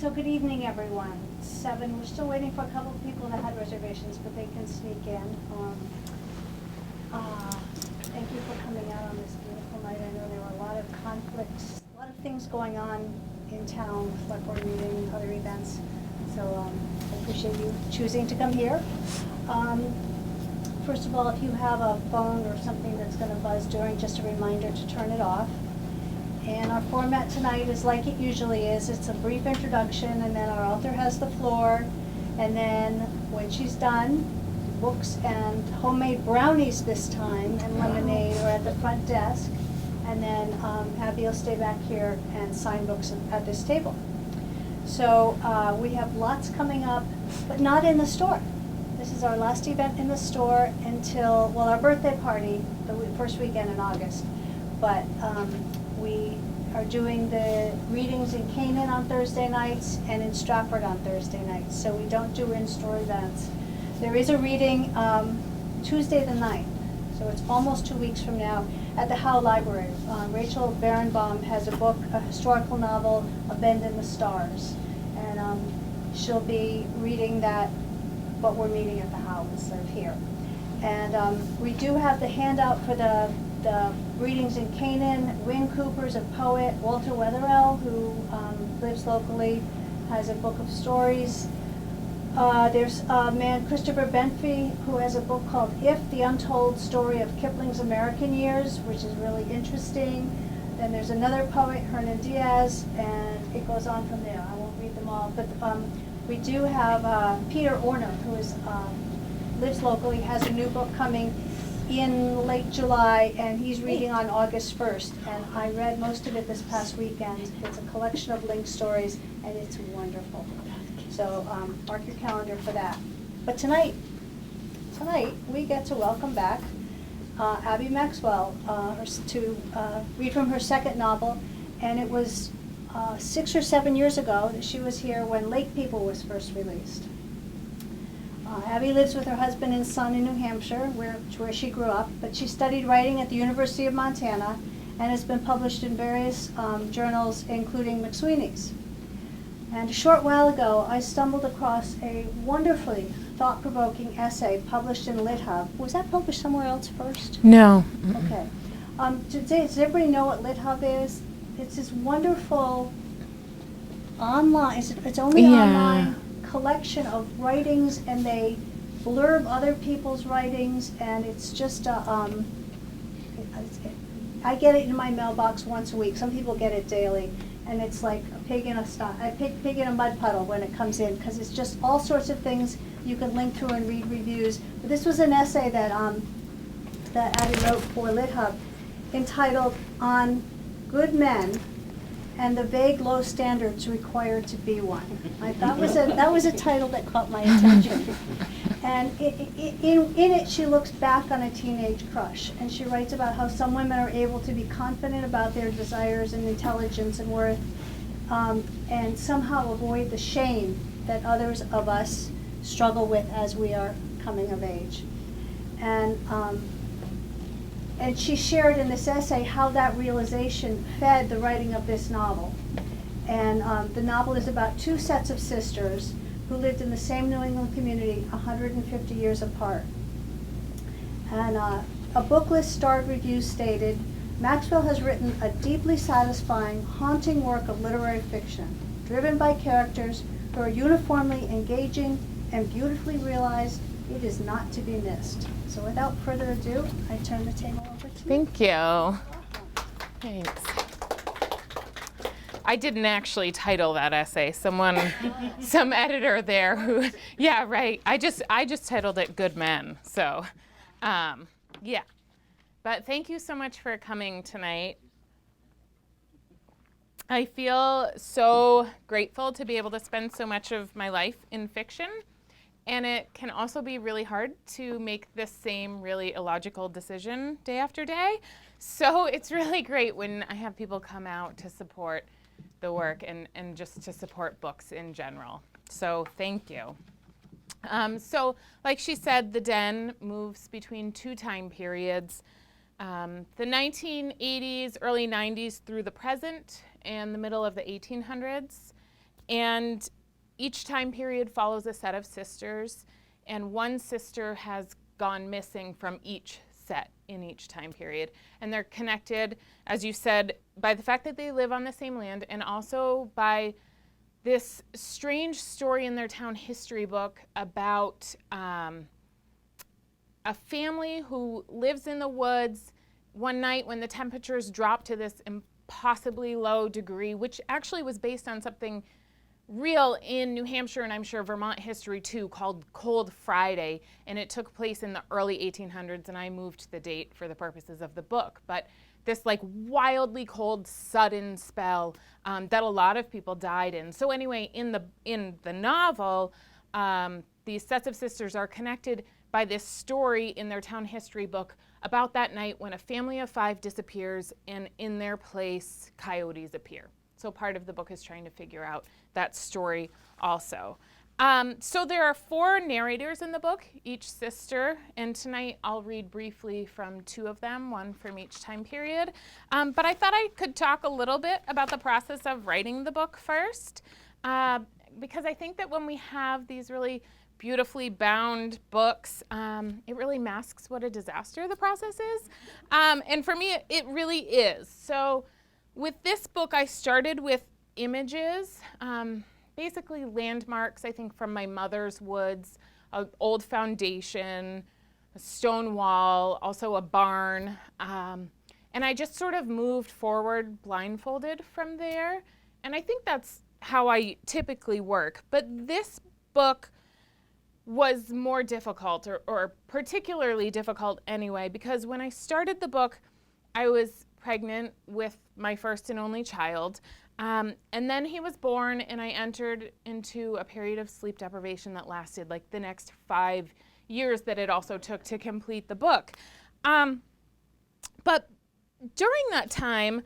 So good evening, everyone. 7, we're still waiting for a couple of people that had reservations, but they can sneak in. Thank you for coming out on this beautiful night. I know there were a lot of conflicts, a lot of things going on in town, select board meeting, other events. So I appreciate you choosing to come here. First of all, if you have a phone or something that's going to buzz during, just a reminder to turn it off. And our format tonight is like it usually is. It's a brief introduction, and then our author has the floor. And then when she's done, books and homemade brownies this time and lemonade are at the front desk. And then Abby will stay back here and sign books at this table. So we have lots coming up, but not in the store. This is our last event in the store until, well, our birthday party, the first weekend in August. But we are doing the readings in Canaan on Thursday nights and in Stratford on Thursday nights. So we don't do in-store events. There is a reading Tuesday the 9th, so it's almost 2 weeks from now, at the Howe Library. Rachel Barenbaum has a book, a historical novel, A Bend in the Stars. And she'll be reading that, but we're meeting at the Howe instead of here. And we do have the handout for the readings in Canaan. Wynne Cooper's a poet. Walter Wetherell, who lives locally, has a book of stories. There's a man, Christopher Benfey, who has a book called If, the Untold Story of Kipling's American Years, which is really interesting. Then there's another poet, Hernan Diaz, and it goes on from there. I won't read them all, but we do have Peter Orner, who lives locally, has a new book coming in late July, and he's reading on August 1st. And I read most of it this past weekend. It's a collection of linked stories, and it's wonderful. So mark your calendar for that. But tonight we get to welcome back Abby Maxwell to read from her second novel. And it was 6 or 7 years ago that she was here when Lake People was first released. Abby lives with her husband and son in New Hampshire, where she grew up, but she studied writing at the University of Montana and has been published in various journals, including McSweeney's. And a short while ago, I stumbled across a wonderfully thought-provoking essay published in LitHub. Was that published somewhere else first? No. Okay. Does everybody know what LitHub is? It's this wonderful online, it's only online collection of writings, and they blurb other people's writings, and it's just I get it in my mailbox once a week. Some people get it daily, and it's like a pig in a mud puddle when it comes in, because it's just all sorts of things you can link through and read reviews. But this was an essay that Abby wrote for LitHub, entitled "On Good Men and the Vague Low Standards Required to Be One." That was a title that caught my attention. And in it, she looks back on a teenage crush, and she writes about how some women are able to be confident about their desires and intelligence and worth, and somehow avoid the shame that others of us struggle with as we are coming of age. And she shared in this essay how that realization fed the writing of this novel. And the novel is about 2 sets of sisters who lived in the same New England community 150 years apart. And a book list starred review stated, "Maxwell has written a deeply satisfying, haunting work of literary fiction, driven by characters who are uniformly engaging and beautifully realized. It is not to be missed." So without further ado, I turn the table over to you. Thank you. Thanks. I didn't actually title that essay. Some editor there who, yeah, right. I just titled it "Good Men." So, yeah. But thank you so much for coming tonight. I feel so grateful to be able to spend so much of my life in fiction. And it can also be really hard to make this same really illogical decision day after day. So it's really great when I have people come out to support the work and just to support books in general. So thank you. So like she said, the Den moves between 2 time periods, the 1980s, early 90s through the present, and the middle of the 1800s. And each time period follows a set of sisters, and one sister has gone missing from each set in each time period. And they're connected, as you said, by the fact that they live on the same land, and also by this strange story in their town history book about a family who lives in the woods one night when the temperatures drop to this impossibly low degree, which actually was based on something real in New Hampshire and I'm sure Vermont history too, called Cold Friday, and it took place in the early 1800s, and I moved the date for the purposes of the book. But this like wildly cold, sudden spell that a lot of people died in. So anyway, in the novel, these sets of sisters are connected by this story in their town history book about that night when a family of 5 disappears, and in their place, coyotes appear. So part of the book is trying to figure out that story also. So there are 4 narrators in the book, each sister, and tonight I'll read briefly from 2 of them, one from each time period. But I thought I could talk a little bit about the process of writing the book first, because I think that when we have these really beautifully bound books, it really masks what a disaster the process is. And for me, it really is. So with this book, I started with images, basically landmarks, I think, from my mother's woods, an old foundation, a stone wall, also a barn. And I just sort of moved forward blindfolded from there. And I think that's how I typically work. But this book was more difficult, or particularly difficult anyway, because when I started the book, I was pregnant with my first and only child. And then he was born, and I entered into a period of sleep deprivation that lasted like the next 5 years that it also took to complete the book. But during that time,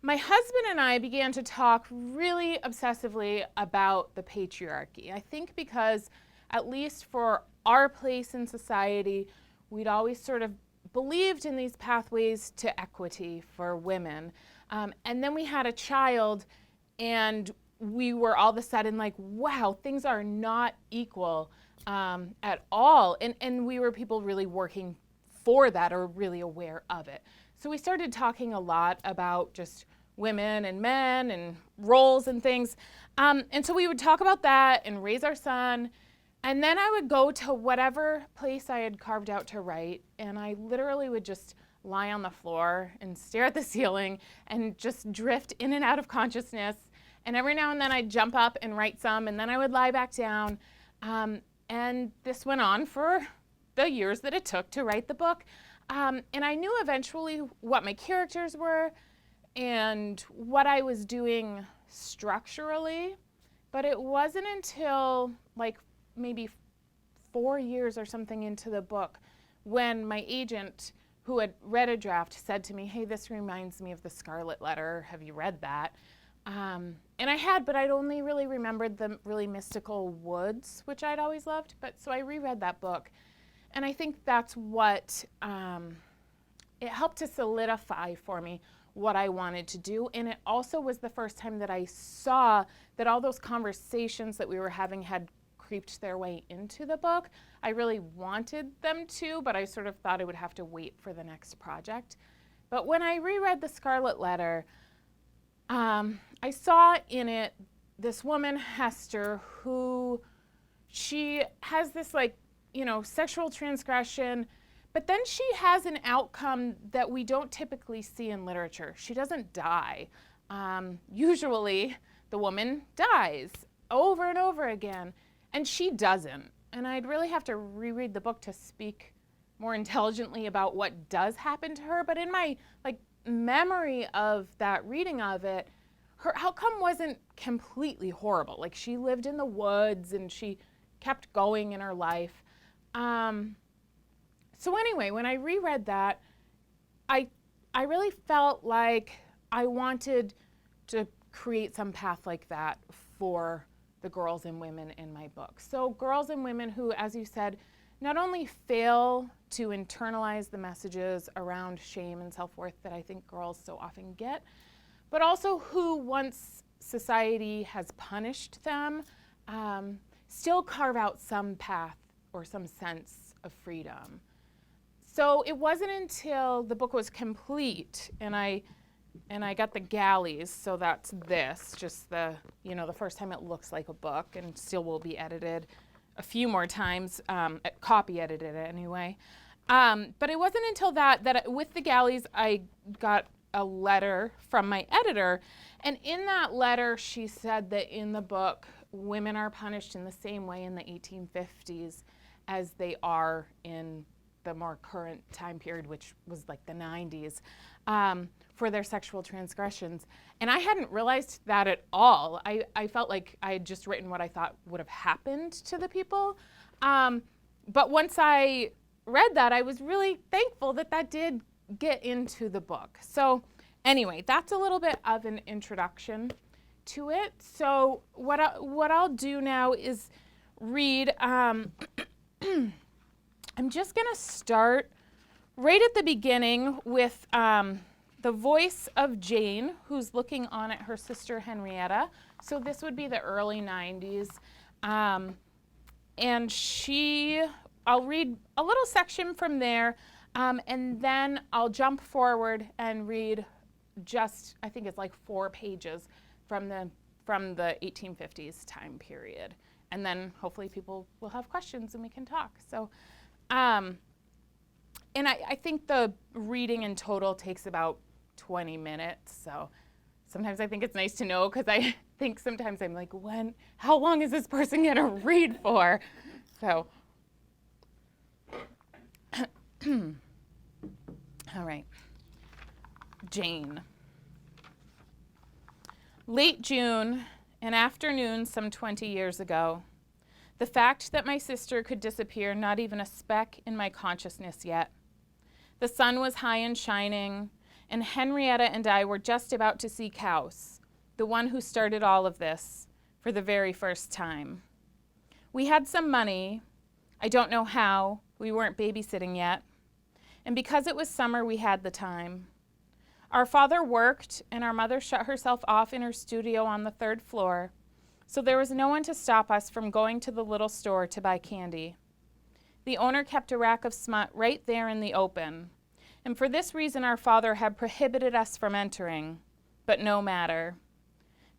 my husband and I began to talk really obsessively about the patriarchy. I think because, at least for our place in society, we'd always sort of believed in these pathways to equity for women. And then we had a child, and we were all of a sudden like, wow, things are not equal at all. And we were people really working for that, or really aware of it. So we started talking a lot about just women and men and roles and things. And so we would talk about that and raise our son. And then I would go to whatever place I had carved out to write, and I literally would just lie on the floor and stare at the ceiling and just drift in and out of consciousness. And every now and then I'd jump up and write some, and then I would lie back down. And this went on for the years that it took to write the book. And I knew eventually what my characters were and what I was doing structurally, but it wasn't until like maybe 4 years or something into the book when my agent, who had read a draft, said to me, hey, this reminds me of the Scarlet Letter. Have you read that? And I had, but I'd only really remembered the really mystical woods, which I'd always loved. But so I reread that book. And I think that's what, it helped to solidify for me what I wanted to do. And it also was the first time that I saw that all those conversations that we were having had creeped their way into the book. I really wanted them to, but I sort of thought I would have to wait for the next project. But when I reread The Scarlet Letter, I saw in it this woman, Hester, who she has this like, sexual transgression, but then she has an outcome that we don't typically see in literature. She doesn't die. Usually the woman dies over and over again. And she doesn't. And I'd really have to reread the book to speak more intelligently about what does happen to her. But in my memory of that reading of it, her outcome wasn't completely horrible. Like, she lived in the woods and she kept going in her life. So anyway, when I reread that, I really felt like I wanted to create some path like that for the girls and women in my book. So girls and women who, as you said, not only fail to internalize the messages around shame and self-worth that I think girls so often get, but also who once society has punished them, still carve out some path or some sense of freedom. So it wasn't until the book was complete and I got the galleys, so that's this, just the first time it looks like a book and still will be edited a few more times, copy edited anyway. But it wasn't until that with the galleys I got a letter from my editor, and in that letter she said that in the book women are punished in the same way in the 1850s as they are in the more current time period, which was like the 90s, for their sexual transgressions. And I hadn't realized that at all. I felt like I had just written what I thought would have happened to the people. But once I read that, I was really thankful that did get into the book. So anyway, that's a little bit of an introduction to it. So what I'll do now is read. I'm just going to start right at the beginning with the voice of Jane, who's looking on at her sister Henrietta. So this would be the early 90s. And I'll read a little section from there, and then I'll jump forward and read just, I think it's like 4 pages from the 1850s time period. And then hopefully people will have questions and we can talk. So, and I think the reading in total takes about 20 minutes. So sometimes I think it's nice to know, because I think sometimes I'm like, how long is this person going to read for? So, all right. Jane. Late June, an afternoon some 20 years ago. The fact that my sister could disappear, not even a speck in my consciousness yet. The sun was high and shining, and Henrietta and I were just about to see Kaus, the one who started all of this, for the very first time. We had some money. I don't know how. We weren't babysitting yet. And because it was summer, we had the time. Our father worked, and our mother shut herself off in her studio on the 3rd floor, so there was no one to stop us from going to the little store to buy candy. The owner kept a rack of smut right there in the open, and for this reason our father had prohibited us from entering, but no matter.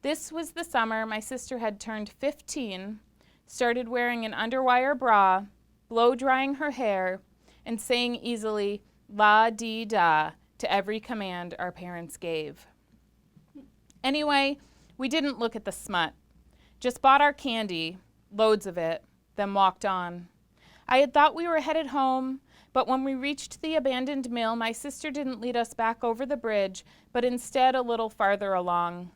This was the summer my sister had turned 15, started wearing an underwire bra, blow-drying her hair, and saying easily, la-dee-da, to every command our parents gave. Anyway, we didn't look at the smut. Just bought our candy, loads of it, then walked on. I had thought we were headed home, but when we reached the abandoned mill, my sister didn't lead us back over the bridge, but instead a little farther along.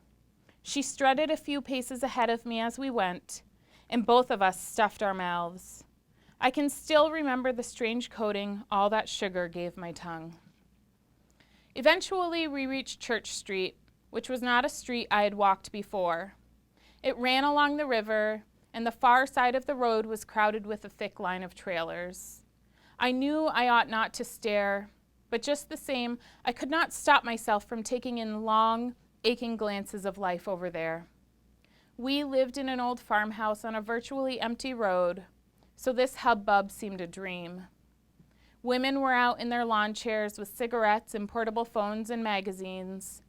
She strutted a few paces ahead of me as we went, and both of us stuffed our mouths. I can still remember the strange coating all that sugar gave my tongue. Eventually, we reached Church Street, which was not a street I had walked before. It ran along the river, and the far side of the road was crowded with a thick line of trailers. I knew I ought not to stare, but just the same, I could not stop myself from taking in long, aching glances of life over there. We lived in an old farmhouse on a virtually empty road, so this hubbub seemed a dream. Women were out in their lawn chairs with cigarettes and portable phones and magazines.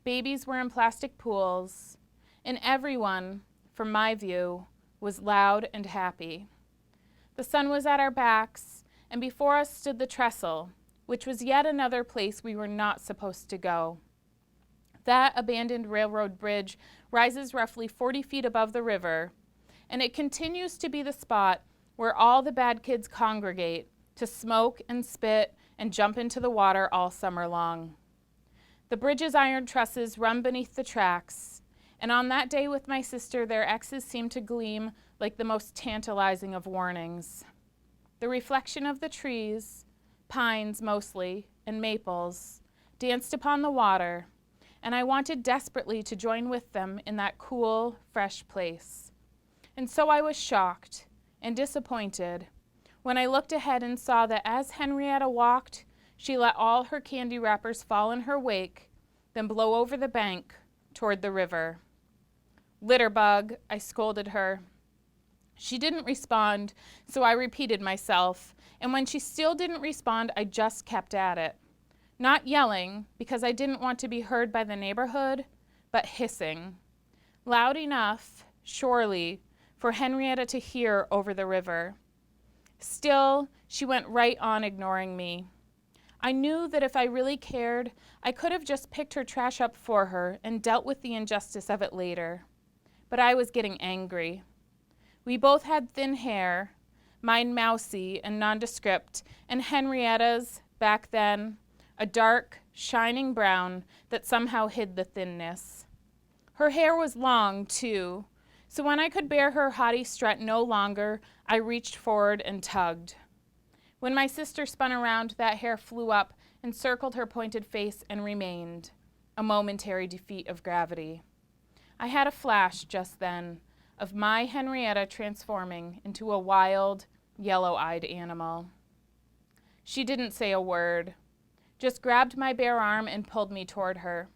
Babies were in plastic pools. And everyone, from my view, was loud and happy. The sun was at our backs, and before us stood the trestle, which was yet another place we were not supposed to go. That abandoned railroad bridge rises roughly 40 feet above the river, and it continues to be the spot where all the bad kids congregate to smoke and spit and jump into the water all summer long. The bridge's iron trusses run beneath the tracks, and on that day with my sister, their X's seemed to gleam like the most tantalizing of warnings. The reflection of the trees, pines mostly, and maples, danced upon the water, and I wanted desperately to join with them in that cool, fresh place. And so I was shocked and disappointed when I looked ahead and saw that as Henrietta walked, she let all her candy wrappers fall in her wake, then blow over the bank toward the river. "Litter bug," I scolded her. She didn't respond, so I repeated myself, and when she still didn't respond, I just kept at it. Not yelling, because I didn't want to be heard by the neighborhood, but hissing. Loud enough, surely, for Henrietta to hear over the river. Still, she went right on ignoring me. I knew that if I really cared, I could have just picked her trash up for her and dealt with the injustice of it later. But I was getting angry. We both had thin hair, mine mousy and nondescript, and Henrietta's, back then, a dark, shining brown that somehow hid the thinness. Her hair was long, too, so when I could bear her haughty strut no longer, I reached forward and tugged. When my sister spun around, that hair flew up and circled her pointed face and remained, a momentary defeat of gravity. I had a flash just then of my Henrietta transforming into a wild, yellow-eyed animal. She didn't say a word, just grabbed my bare arm and pulled me toward her.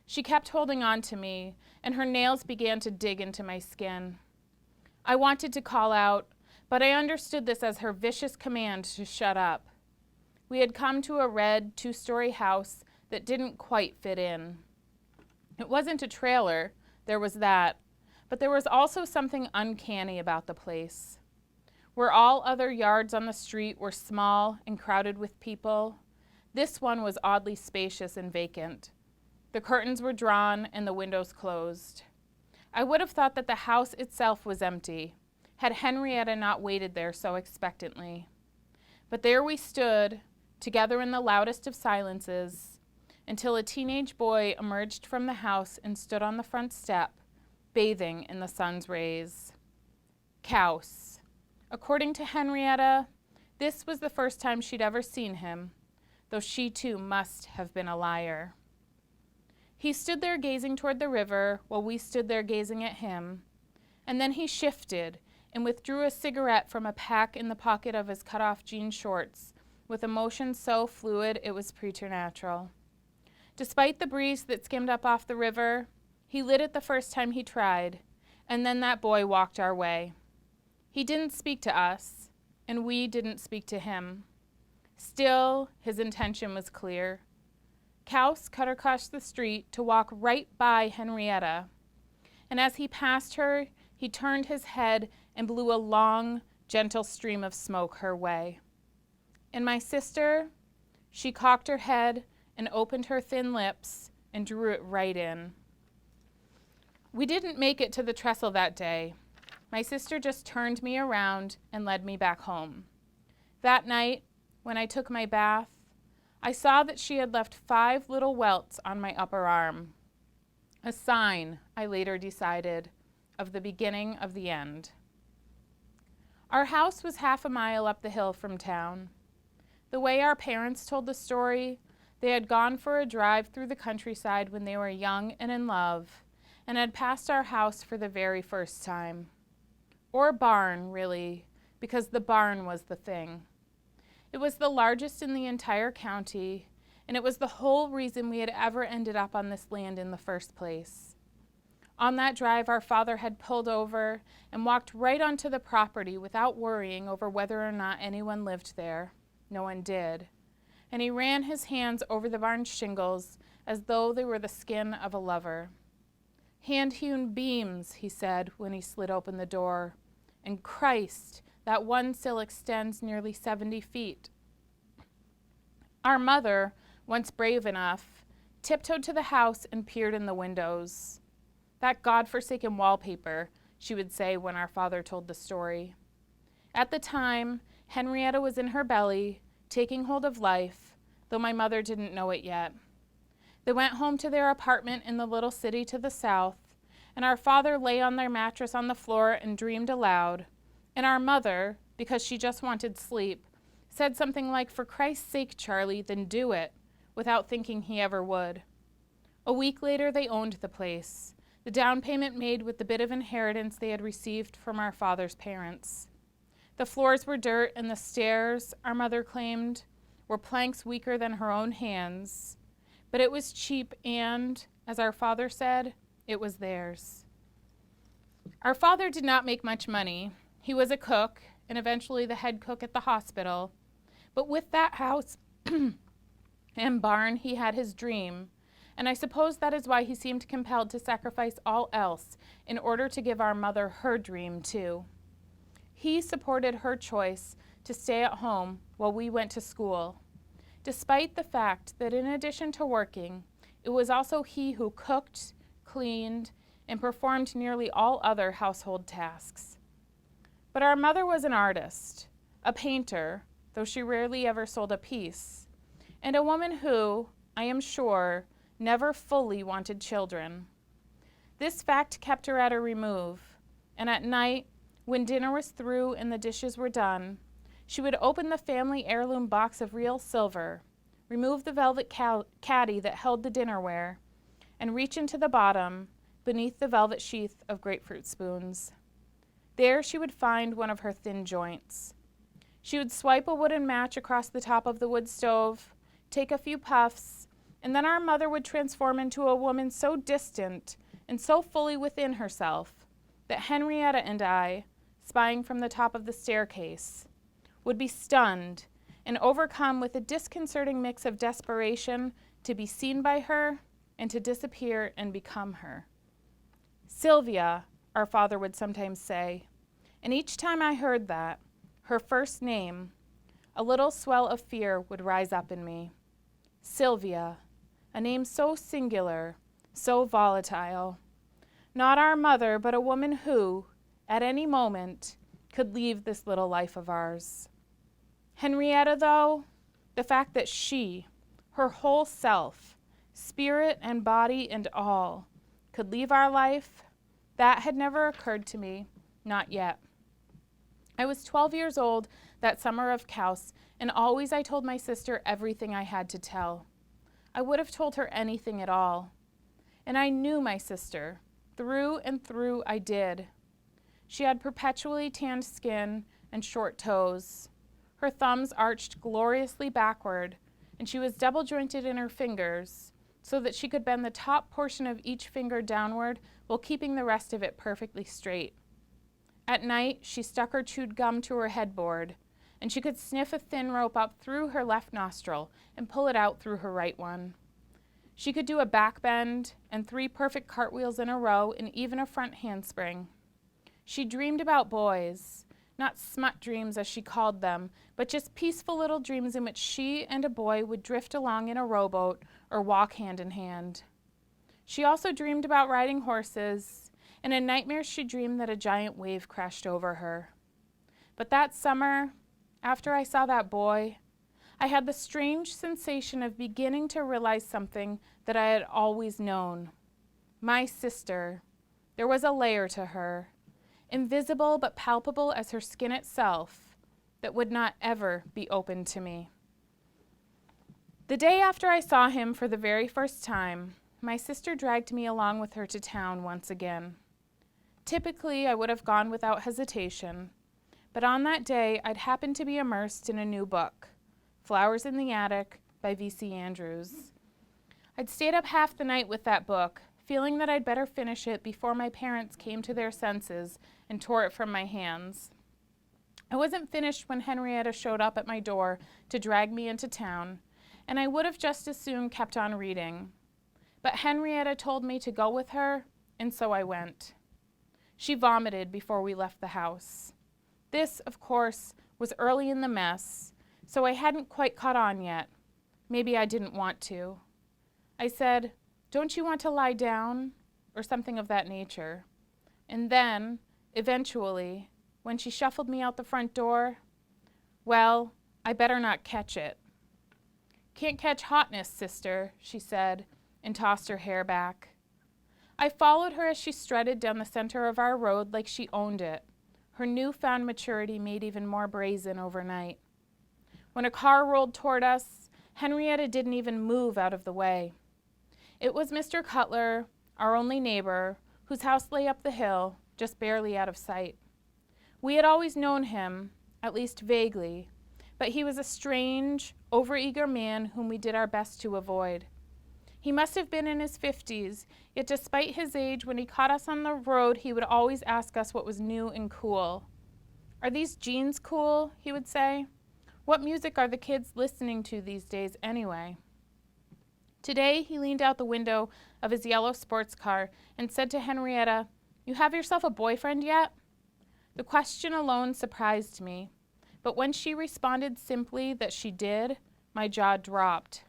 She kept holding on to me, and her nails began to dig into my skin. I wanted to call out, but I understood this as her vicious command to shut up. We had come to a red, 2-story house that didn't quite fit in. It wasn't a trailer, there was that, but there was also something uncanny about the place. Where all other yards on the street were small and crowded with people, this one was oddly spacious and vacant. The curtains were drawn and the windows closed. I would have thought that the house itself was empty, had Henrietta not waited there so expectantly. But there we stood, together in the loudest of silences, until a teenage boy emerged from the house and stood on the front step, bathing in the sun's rays. Kaus. According to Henrietta, this was the first time she'd ever seen him, though she too must have been a liar. He stood there gazing toward the river while we stood there gazing at him, and then he shifted and withdrew a cigarette from a pack in the pocket of his cut-off jean shorts with a motion so fluid it was preternatural. Despite the breeze that skimmed up off the river, he lit it the first time he tried, and then that boy walked our way. He didn't speak to us, and we didn't speak to him. Still, his intention was clear. Kaus cut across the street to walk right by Henrietta, and as he passed her, he turned his head and blew a long, gentle stream of smoke her way. And my sister, she cocked her head and opened her thin lips and drew it right in. We didn't make it to the trestle that day. My sister just turned me around and led me back home. That night, when I took my bath, I saw that she had left 5 little welts on my upper arm. A sign, I later decided, of the beginning of the end. Our house was half a mile up the hill from town. The way our parents told the story, they had gone for a drive through the countryside when they were young and in love, and had passed our house for the very first time. Or barn, really, because the barn was the thing. It was the largest in the entire county, and it was the whole reason we had ever ended up on this land in the first place. On that drive, our father had pulled over and walked right onto the property without worrying over whether or not anyone lived there. No one did. And he ran his hands over the barn shingles as though they were the skin of a lover. "Hand-hewn beams," he said when he slid open the door. "And Christ, that one sill extends nearly 70 feet. Our mother, once brave enough, tiptoed to the house and peered in the windows. "That God-forsaken wallpaper," she would say when our father told the story. At the time, Henrietta was in her belly, taking hold of life, though my mother didn't know it yet. They went home to their apartment in the little city to the south, and our father lay on their mattress on the floor and dreamed aloud, and our mother, because she just wanted sleep, said something like, "For Christ's sake, Charlie, then do it," without thinking he ever would. A week later, they owned the place, the down payment made with the bit of inheritance they had received from our father's parents. The floors were dirt, and the stairs, our mother claimed, were planks weaker than her own hands. But it was cheap and, as our father said, it was theirs. Our father did not make much money. He was a cook and eventually the head cook at the hospital. But with that house and barn, he had his dream. And I suppose that is why he seemed compelled to sacrifice all else in order to give our mother her dream too. He supported her choice to stay at home while we went to school, despite the fact that in addition to working, it was also he who cooked, cleaned, and performed nearly all other household tasks. But our mother was an artist, a painter, though she rarely ever sold a piece, and a woman who, I am sure, never fully wanted children. This fact kept her at a remove, and at night, when dinner was through and the dishes were done, she would open the family heirloom box of real silver, remove the velvet caddy that held the dinnerware, and reach into the bottom, beneath the velvet sheath of grapefruit spoons. There she would find one of her thin joints. She would swipe a wooden match across the top of the wood stove, take a few puffs, and then our mother would transform into a woman so distant and so fully within herself that Henrietta and I, spying from the top of the staircase, would be stunned and overcome with a disconcerting mix of desperation to be seen by her and to disappear and become her. Sylvia, our father would sometimes say, and each time I heard that, her first name, a little swell of fear would rise up in me. Sylvia, a name so singular, so volatile. Not our mother, but a woman who, at any moment, could leave this little life of ours. Henrietta, though, the fact that she, her whole self, spirit and body and all, could leave our life, that had never occurred to me, not yet. I was 12 years old that summer of Caus, and always I told my sister everything I had to tell. I would have told her anything at all. And I knew my sister. Through and through I did. She had perpetually tanned skin and short toes. Her thumbs arched gloriously backward, and she was double-jointed in her fingers, so that she could bend the top portion of each finger downward while keeping the rest of it perfectly straight. At night, she stuck her chewed gum to her headboard, and she could sniff a thin rope up through her left nostril and pull it out through her right one. She could do a back bend and 3 perfect cartwheels in a row and even a front handspring. She dreamed about boys, not smut dreams as she called them, but just peaceful little dreams in which she and a boy would drift along in a rowboat or walk hand in hand. She also dreamed about riding horses, and in nightmares she dreamed that a giant wave crashed over her. But that summer, after I saw that boy, I had the strange sensation of beginning to realize something that I had always known. My sister. There was a layer to her, invisible but palpable as her skin itself, that would not ever be opened to me. The day after I saw him for the very first time, my sister dragged me along with her to town once again. Typically, I would have gone without hesitation, but on that day, I'd happened to be immersed in a new book, Flowers in the Attic by V.C. Andrews. I'd stayed up half the night with that book, feeling that I'd better finish it before my parents came to their senses and tore it from my hands. I wasn't finished when Henrietta showed up at my door to drag me into town, and I would have just as soon kept on reading. But Henrietta told me to go with her, and so I went. She vomited before we left the house. This, of course, was early in the mess, so I hadn't quite caught on yet. Maybe I didn't want to. I said, "Don't you want to lie down?" or something of that nature. And then, eventually, when she shuffled me out the front door, well, I better not catch it. "Can't catch hotness, sister," she said, and tossed her hair back. I followed her as she strutted down the center of our road like she owned it, her newfound maturity made even more brazen overnight. When a car rolled toward us, Henrietta didn't even move out of the way. It was Mr. Cutler, our only neighbor, whose house lay up the hill, just barely out of sight. We had always known him, at least vaguely, but he was a strange, overeager man whom we did our best to avoid. He must have been in his 50s, yet despite his age, when he caught us on the road, he would always ask us what was new and cool. "Are these jeans cool?" he would say. "What music are the kids listening to these days anyway?" Today, he leaned out the window of his yellow sports car and said to Henrietta, "You have yourself a boyfriend yet?" The question alone surprised me, but when she responded simply that she did, my jaw dropped.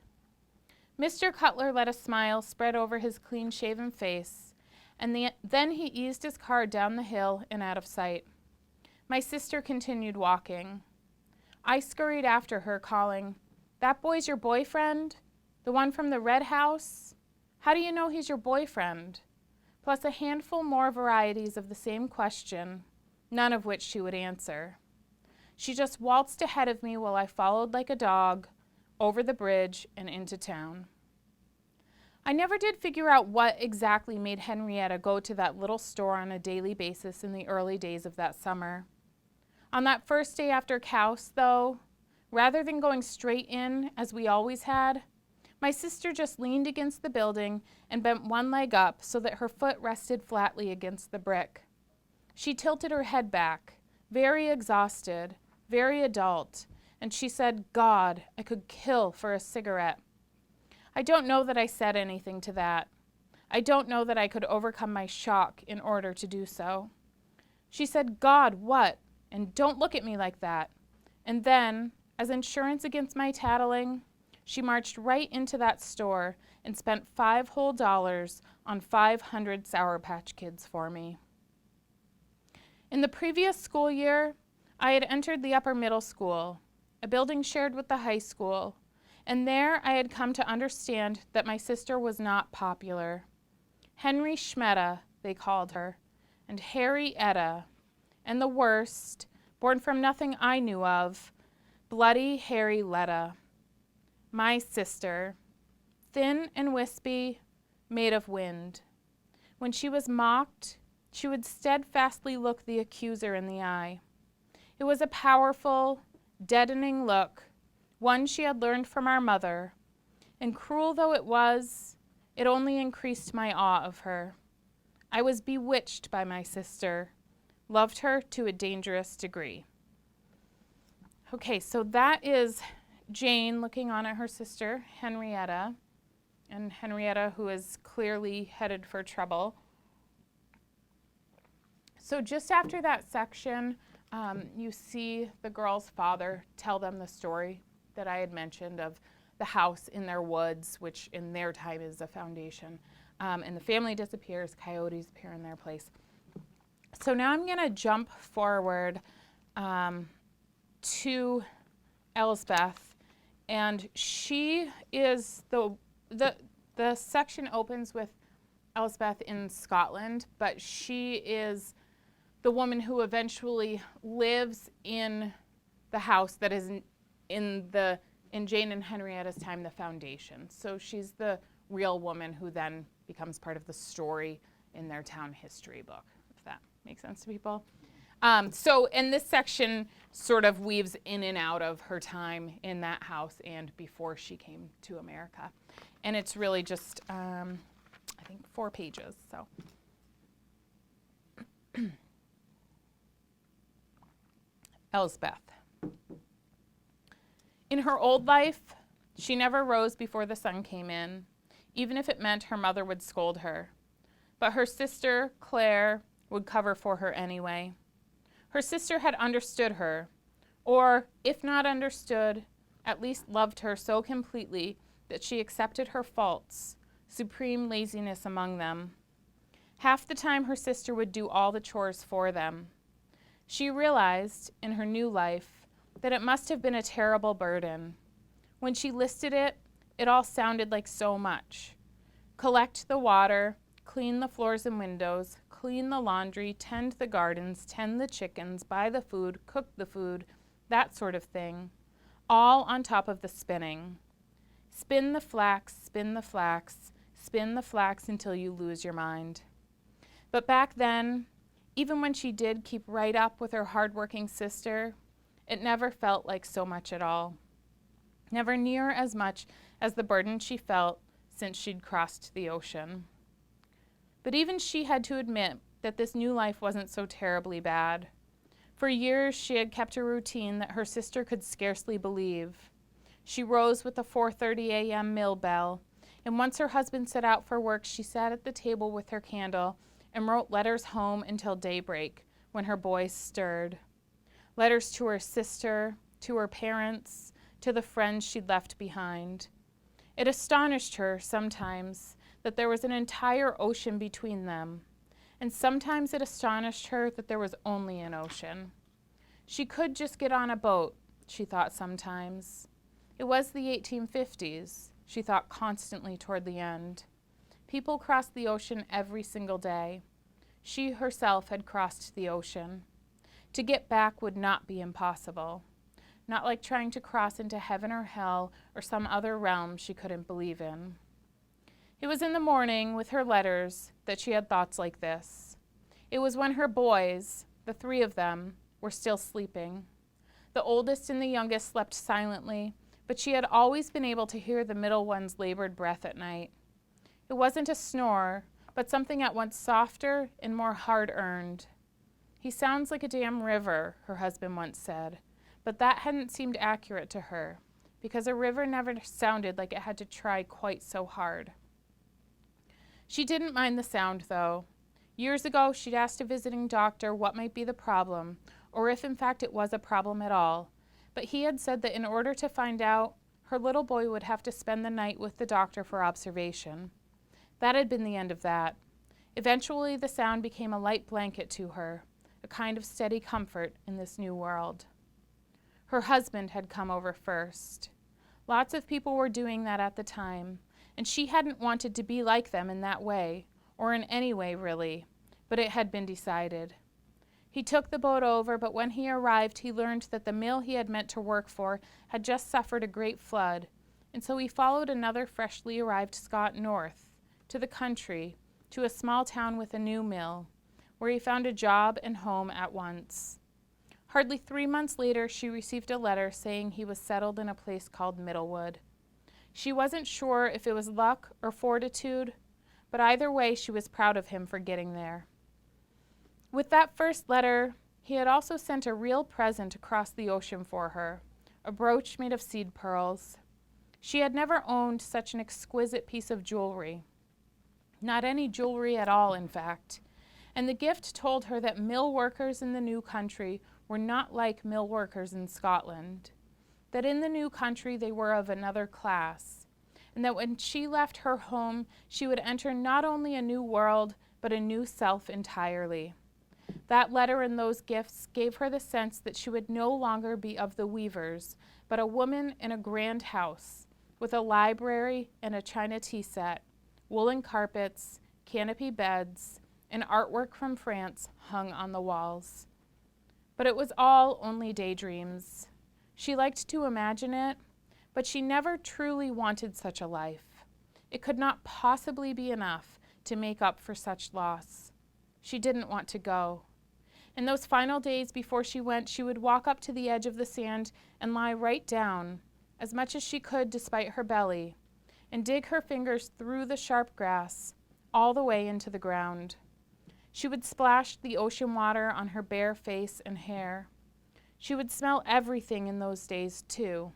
Mr. Cutler let a smile spread over his clean-shaven face, and then he eased his car down the hill and out of sight. My sister continued walking. I scurried after her, calling, "That boy's your boyfriend? The one from the red house? How do you know he's your boyfriend?" Plus a handful more varieties of the same question, none of which she would answer. She just waltzed ahead of me while I followed like a dog, over the bridge and into town. I never did figure out what exactly made Henrietta go to that little store on a daily basis in the early days of that summer. On that first day after Caus, though, rather than going straight in, as we always had, my sister just leaned against the building and bent one leg up so that her foot rested flatly against the brick. She tilted her head back, very exhausted, very adult, and she said, "God, I could kill for a cigarette." I don't know that I said anything to that. I don't know that I could overcome my shock in order to do so. She said, "God, what? And don't look at me like that." And then, as insurance against my tattling, she marched right into that store and spent $5 whole on 500 Sour Patch Kids for me. In the previous school year, I had entered the upper middle school, a building shared with the high school, and there I had come to understand that my sister was not popular. Henry Schmetta, they called her, and Harry Etta, and the worst, born from nothing I knew of, Bloody Harry Letta. My sister, thin and wispy, made of wind. When she was mocked, she would steadfastly look the accuser in the eye. It was a powerful, deadening look, one she had learned from our mother, and cruel though it was, it only increased my awe of her. I was bewitched by my sister, loved her to a dangerous degree. Okay, so that is Jane looking on at her sister, Henrietta, and Henrietta, who is clearly headed for trouble. So just after that section, you see the girl's father tell them the story that I had mentioned of the house in their woods, which in their time is a foundation. And the family disappears, coyotes appear in their place. So now I'm gonna jump forward to Elsbeth, and she is the section opens with Elsbeth in Scotland, but she is the woman who eventually lives in the house that is in Jane and Henrietta's time, the foundation. So she's the real woman who then becomes part of the story in their town history book, if that makes sense to people. And this section sort of weaves in and out of her time in that house and before she came to America. And it's really just, I think, 4 pages. So. Elsbeth. In her old life, she never rose before the sun came in, even if it meant her mother would scold her. But her sister, Claire, would cover for her anyway. Her sister had understood her, or, if not understood, at least loved her so completely that she accepted her faults, supreme laziness among them. Half the time her sister would do all the chores for them. She realized, in her new life, that it must have been a terrible burden. When she listed it, it all sounded like so much. Collect the water, clean the floors and windows, clean the laundry, tend the gardens, tend the chickens, buy the food, cook the food, that sort of thing, all on top of the spinning. Spin the flax, spin the flax, spin the flax until you lose your mind. But back then, even when she did keep right up with her hardworking sister, it never felt like so much at all. Never near as much as the burden she felt since she'd crossed the ocean. But even she had to admit that this new life wasn't so terribly bad. For years, she had kept a routine that her sister could scarcely believe. She rose with the 4:30 a.m. mill bell, and once her husband set out for work, she sat at the table with her candle and wrote letters home until daybreak, when her boys stirred. Letters to her sister, to her parents, to the friends she'd left behind. It astonished her sometimes that there was an entire ocean between them, and sometimes it astonished her that there was only an ocean. She could just get on a boat, she thought sometimes. It was the 1850s, she thought constantly toward the end. People crossed the ocean every single day. She herself had crossed the ocean. To get back would not be impossible. Not like trying to cross into heaven or hell or some other realm she couldn't believe in. It was in the morning, with her letters, that she had thoughts like this. It was when her boys, the three of them, were still sleeping. The oldest and the youngest slept silently, but she had always been able to hear the middle one's labored breath at night. It wasn't a snore, but something at once softer and more hard-earned. "He sounds like a damn river," her husband once said, but that hadn't seemed accurate to her, because a river never sounded like it had to try quite so hard. She didn't mind the sound, though. Years ago, she'd asked a visiting doctor what might be the problem, or if in fact it was a problem at all, but he had said that in order to find out, her little boy would have to spend the night with the doctor for observation. That had been the end of that. Eventually, the sound became a light blanket to her, a kind of steady comfort in this new world. Her husband had come over first. Lots of people were doing that at the time, and she hadn't wanted to be like them in that way, or in any way really, but it had been decided. He took the boat over, but when he arrived, he learned that the mill he had meant to work for had just suffered a great flood, and so he followed another freshly arrived Scot north, to the country, to a small town with a new mill, where he found a job and home at once. Hardly 3 months later, she received a letter saying he was settled in a place called Middlewood. She wasn't sure if it was luck or fortitude, but either way, she was proud of him for getting there. With that first letter, he had also sent a real present across the ocean for her, a brooch made of seed pearls. She had never owned such an exquisite piece of jewelry. Not any jewelry at all, in fact. And the gift told her that mill workers in the new country were not like mill workers in Scotland, that in the new country they were of another class, and that when she left her home, she would enter not only a new world, but a new self entirely. That letter and those gifts gave her the sense that she would no longer be of the weavers, but a woman in a grand house, with a library and a china tea set, woolen carpets, canopy beds, and artwork from France hung on the walls. But it was all only daydreams. She liked to imagine it, but she never truly wanted such a life. It could not possibly be enough to make up for such loss. She didn't want to go. In those final days before she went, she would walk up to the edge of the sand and lie right down, as much as she could despite her belly, and dig her fingers through the sharp grass, all the way into the ground. She would splash the ocean water on her bare face and hair. She would smell everything in those days, too.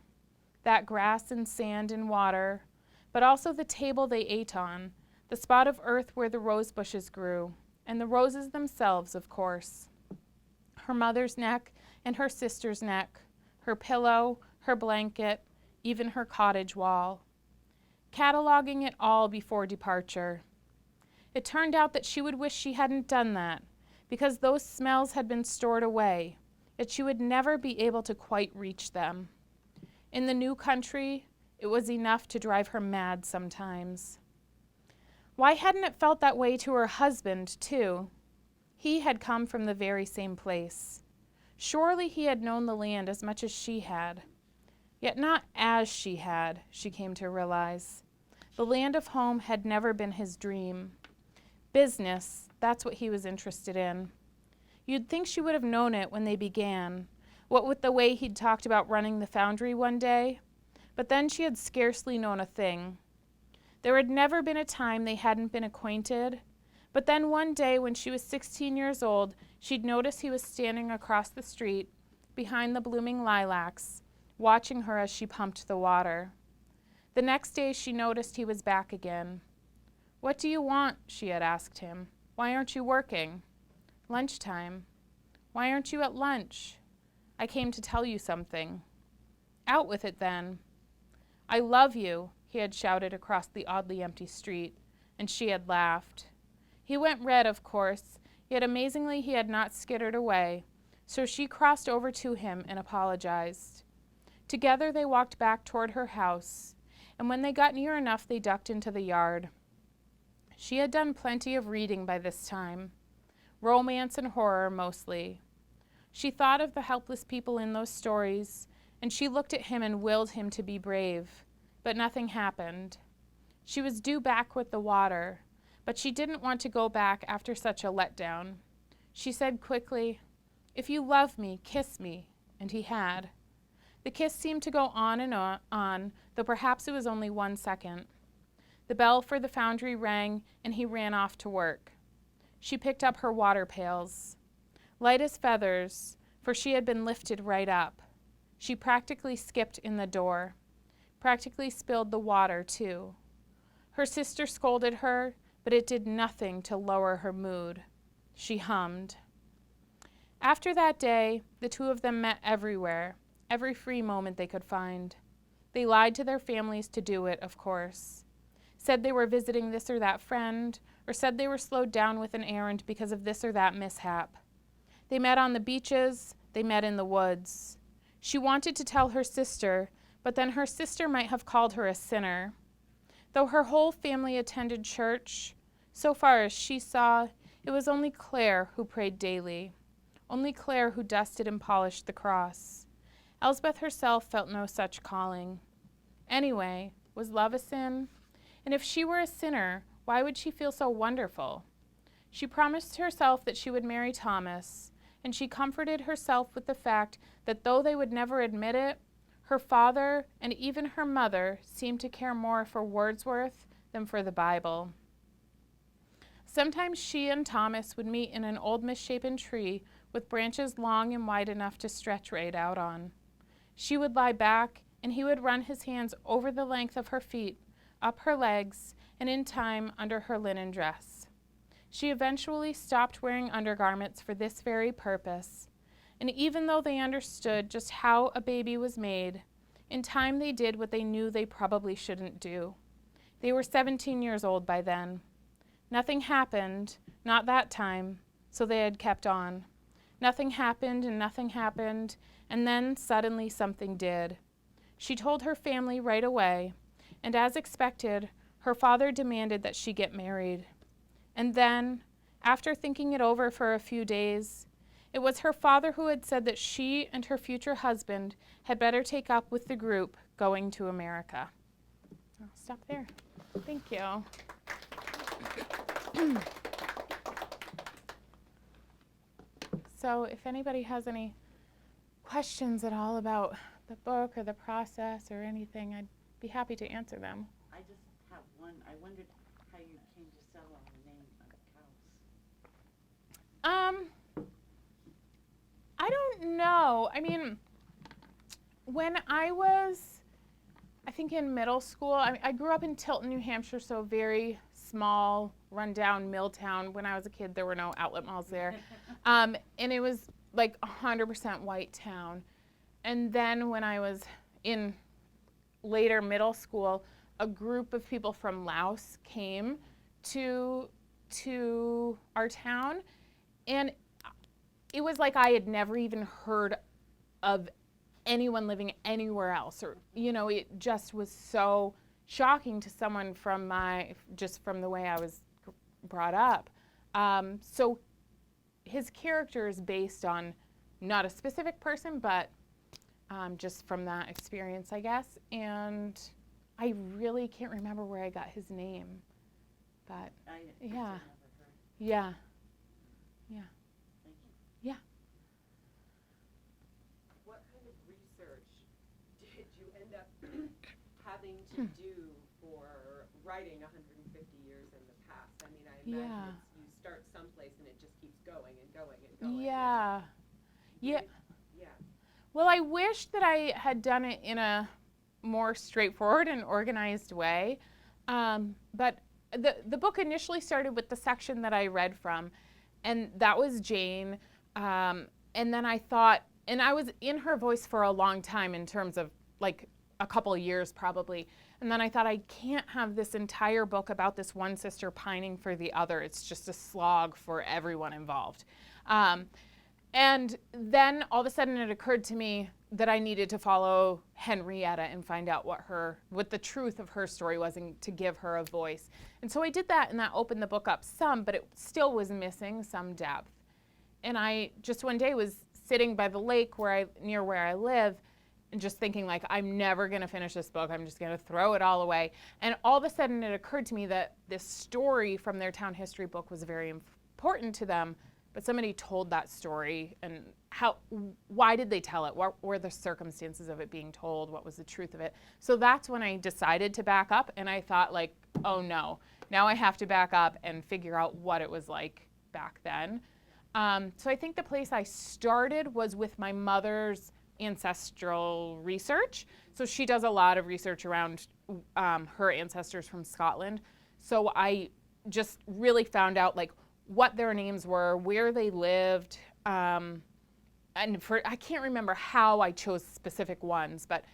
That grass and sand and water, but also the table they ate on, the spot of earth where the rose bushes grew, and the roses themselves, of course. Her mother's neck and her sister's neck, her pillow, her blanket, even her cottage wall. Cataloging it all before departure. It turned out that she would wish she hadn't done that, because those smells had been stored away, yet she would never be able to quite reach them. In the new country, it was enough to drive her mad sometimes. Why hadn't it felt that way to her husband, too? He had come from the very same place. Surely he had known the land as much as she had. Yet not as she had, she came to realize. The land of home had never been his dream. Business, that's what he was interested in. You'd think she would have known it when they began, what with the way he'd talked about running the foundry one day, but then she had scarcely known a thing. There had never been a time they hadn't been acquainted, but then one day when she was 16 years old, she'd noticed he was standing across the street, behind the blooming lilacs, watching her as she pumped the water. The next day she noticed he was back again. "What do you want?" she had asked him. "Why aren't you working?" "Lunchtime." "Why aren't you at lunch?" "I came to tell you something." "Out with it then." "I love you," he had shouted across the oddly empty street, and she had laughed. He went red, of course, yet amazingly he had not skittered away, so she crossed over to him and apologized. Together they walked back toward her house, and when they got near enough they ducked into the yard. She had done plenty of reading by this time, romance and horror mostly. She thought of the helpless people in those stories, and she looked at him and willed him to be brave, but nothing happened. She was due back with the water, but she didn't want to go back after such a letdown. She said quickly, "If you love me, kiss me," and he had. The kiss seemed to go on and on, though perhaps it was only 1 second. The bell for the foundry rang, and he ran off to work. She picked up her water pails. Light as feathers, for she had been lifted right up. She practically skipped in the door, practically spilled the water, too. Her sister scolded her, but it did nothing to lower her mood. She hummed. After that day, the two of them met everywhere, every free moment they could find. They lied to their families to do it, of course. Said they were visiting this or that friend, or said they were slowed down with an errand because of this or that mishap. They met on the beaches, they met in the woods. She wanted to tell her sister, but then her sister might have called her a sinner. Though her whole family attended church, so far as she saw, it was only Claire who prayed daily, only Claire who dusted and polished the cross. Elsbeth herself felt no such calling. Anyway, was love a sin? And if she were a sinner, why would she feel so wonderful? She promised herself that she would marry Thomas, and she comforted herself with the fact that though they would never admit it, her father and even her mother seemed to care more for Wordsworth than for the Bible. Sometimes she and Thomas would meet in an old misshapen tree with branches long and wide enough to stretch right out on. She would lie back, and he would run his hands over the length of her feet, up her legs, and in time under her linen dress. She eventually stopped wearing undergarments for this very purpose, and even though they understood just how a baby was made, in time they did what they knew they probably shouldn't do. They were 17 years old by then. Nothing happened, not that time, so they had kept on. Nothing happened, and then suddenly something did. She told her family right away, and as expected, her father demanded that she get married. And then, after thinking it over for a few days, it was her father who had said that she and her future husband had better take up with the group going to America. I'll stop there. Thank you. So if anybody has any questions at all about the book or the process or anything, I'd be happy to answer them. I just have one. I wondered how you came to settle on the name of cows. I don't know. I mean, when I was, I think in middle school, I grew up in Tilton, New Hampshire, so very small, rundown mill town. When I was a kid, there were no outlet malls there. And it was like 100% white town. And then when I was in later middle school, a group of people from Laos came to our town, and it was like I had never even heard of anyone living anywhere else, or it just was so shocking to someone from the way I was brought up. So his character is based on not a specific person, but just from that experience, I guess. And I really can't remember where I got his name, but Never yeah, heard. yeah. Thank you. Yeah. What kind of research did you end up having to do for writing 150 years in the past. I mean, I Yeah. imagine you start someplace and it just keeps going and going and going. Yeah. Yeah. Yeah. Well, I wish that I had done it in a more straightforward and organized way. But the book initially started with the section that I read from, and that was Jane. And then I thought, and I was in her voice for a long time in terms of like a couple of years probably. And then I thought, I can't have this entire book about this one sister pining for the other. It's just a slog for everyone involved. And then all of a sudden it occurred to me that I needed to follow Henrietta and find out what the truth of her story was, and to give her a voice. And so I did that, and that opened the book up some, but it still was missing some depth. And I just one day was sitting by the lake near where I live, and just thinking, like, I'm never going to finish this book. I'm just going to throw it all away. And all of a sudden it occurred to me that this story from their town history book was very important to them. But somebody told that story, and why did they tell it? What were the circumstances of it being told? What was the truth of it? So that's when I decided to back up, and I thought, like, oh no, now I have to back up and figure out what it was like back then. So I think the place I started was with my mother's ancestral research. So she does a lot of research around her ancestors from Scotland. So I just really found out, like, what their names were, where they lived, and I can't remember how I chose specific ones, but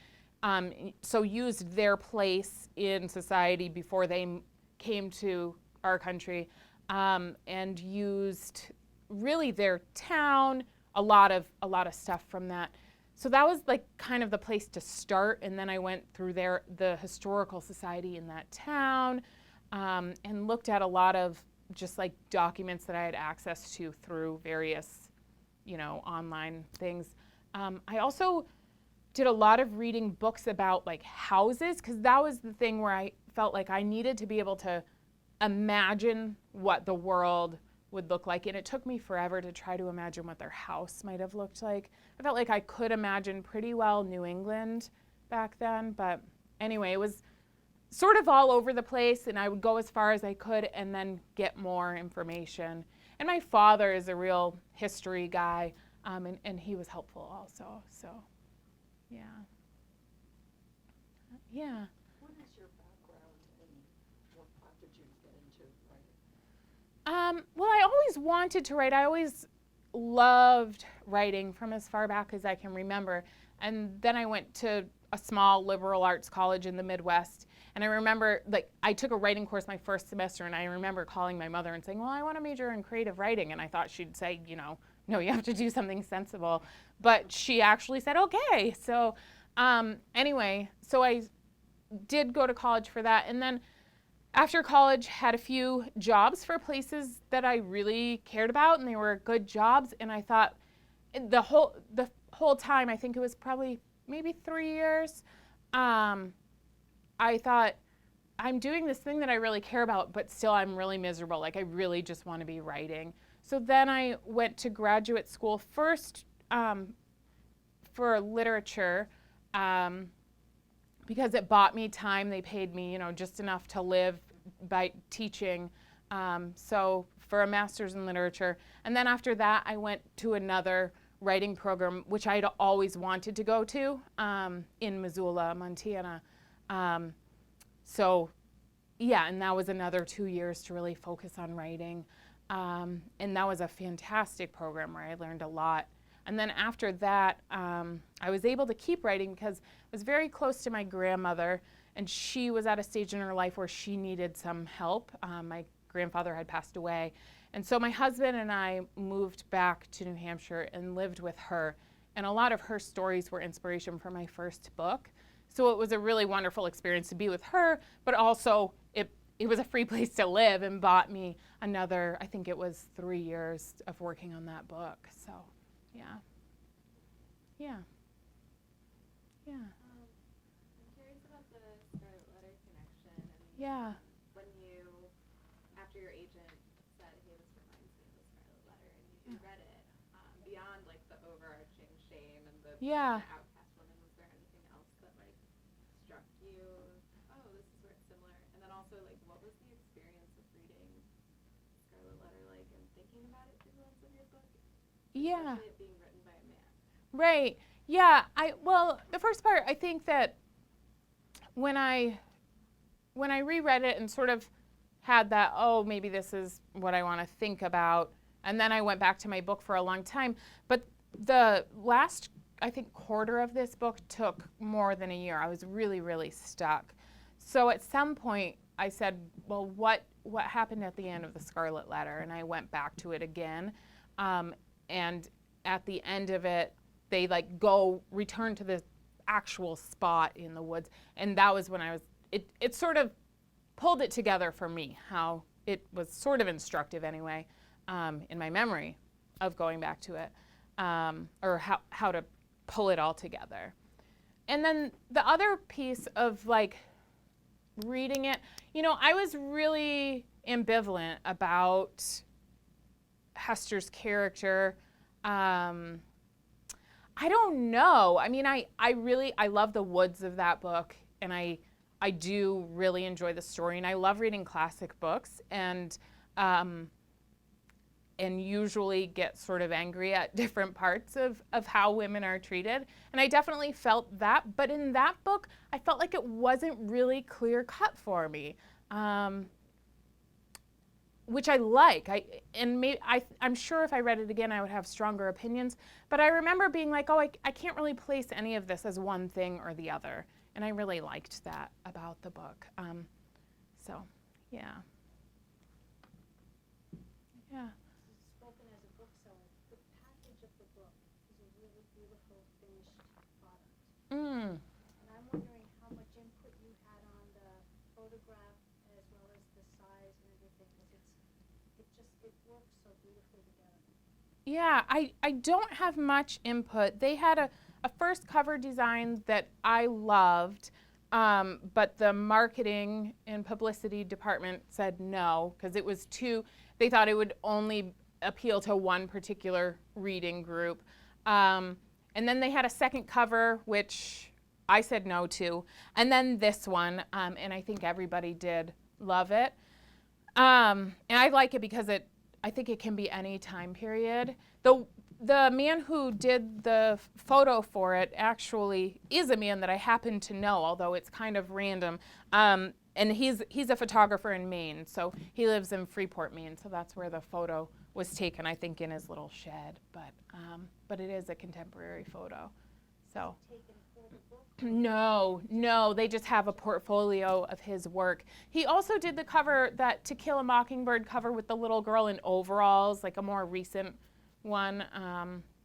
so used their place in society before they came to our country, and used really their town, a lot of stuff from that. So that was like kind of the place to start, and then I went through the historical society in that town, and looked at a lot of just like documents that I had access to through various, online things. I also did a lot of reading books about like houses, because that was the thing where I felt like I needed to be able to imagine what the world would look like. And it took me forever to try to imagine what their house might have looked like. I felt like I could imagine pretty well New England back then, but anyway, it was sort of all over the place, and I would go as far as I could and then get more information. And my father is a real history guy, and he was helpful also. So, yeah. Yeah. What is your background and what prompted you to get into writing? Well, I always wanted to write. I always loved writing from as far back as I can remember. And then I went to a small liberal arts college in the Midwest. And I remember, like, I took a writing course my first semester, and I remember calling my mother and saying, well, I want to major in creative writing. And I thought she'd say, no, you have to do something sensible. But she actually said, okay. So anyway, so I did go to college for that. And then after college, had a few jobs for places that I really cared about, and they were good jobs. And I thought the whole time, I think it was probably maybe 3 years, I thought, I'm doing this thing that I really care about, but still I'm really miserable. Like, I really just want to be writing. So then I went to graduate school first for literature, because it bought me time. They paid me, just enough to live by teaching. So for a master's in literature. And then after that, I went to another writing program, which I'd always wanted to go to, in Missoula, Montana. So yeah, and that was another 2 years to really focus on writing. And that was a fantastic program where I learned a lot. And then after that, I was able to keep writing because I was very close to my grandmother, and she was at a stage in her life where she needed some help. My grandfather had passed away. And so my husband and I moved back to New Hampshire and lived with her. And a lot of her stories were inspiration for my first book. So it was a really wonderful experience to be with her, but also it was a free place to live, and bought me another, I think it was 3 years of working on that book. So, yeah. Yeah. Yeah. I'm curious about the Scarlet Letter connection. Yeah. When you, after your agent said, hey, this reminds me of the Scarlet Letter, and you read it, beyond like the overarching shame and the Yeah. outcast woman, was there anything else that like struck you? Oh, this is where it's similar. And then also like thinking about it through the lens of your book, Yeah. especially it being written by a man? Right. Yeah. Well, the first part, I think that when I reread it and sort of had that, oh, maybe this is what I want to think about, and then I went back to my book for a long time. But the last, I think, quarter of this book took more than a year. I was really, really stuck. So at some point, I said, well, what happened at the end of the Scarlet Letter? And I went back to it again. And at the end of it, they return to the actual spot in the woods. And that was when it sort of pulled it together for me, how it was sort of instructive anyway, in my memory of going back to it, or how to pull it all together. And then the other piece of reading it, I was really ambivalent about Hester's character. I don't know. I mean, I love the woods of that book, and I do really enjoy the story, and I love reading classic books, and usually get sort of angry at different parts of how women are treated. And I definitely felt that. But in that book, I felt like it wasn't really clear cut for me, which I like. I'm sure if I read it again, I would have stronger opinions. But I remember being like, oh, I can't really place any of this as one thing or the other. And I really liked that about the book. So, yeah. Yeah. Spoken as a bookseller, the package of the book is a really beautiful finished product. And I'm wondering how much input you had on the photograph as well as the size and everything, because it works so beautifully together. Yeah, I don't have much input. They had a first cover design that I loved, but the marketing and publicity department said no, because it was they thought it would only appeal to one particular reading group. And then they had a second cover, which I said no to, and then this one, and I think everybody did love it. And I like it because I think it can be any time period. The man who did the photo for it actually is a man that I happen to know, although it's kind of random. And he's a photographer in Maine, so he lives in Freeport, Maine. So that's where the photo was taken, I think, in his little shed. But it is a contemporary photo. So. No, they just have a portfolio of his work. He also did the cover, that To Kill a Mockingbird cover with the little girl in overalls, like a more recent one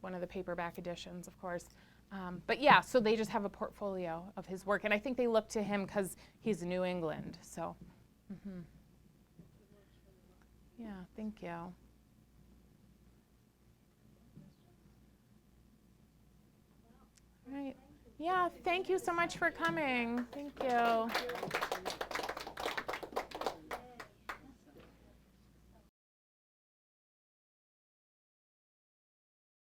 of the paperback editions, of course. But yeah, so they just have a portfolio of his work, and I think they look to him because he's New England. So, yeah, thank you. All right. Yeah, thank you so much for coming. Thank you.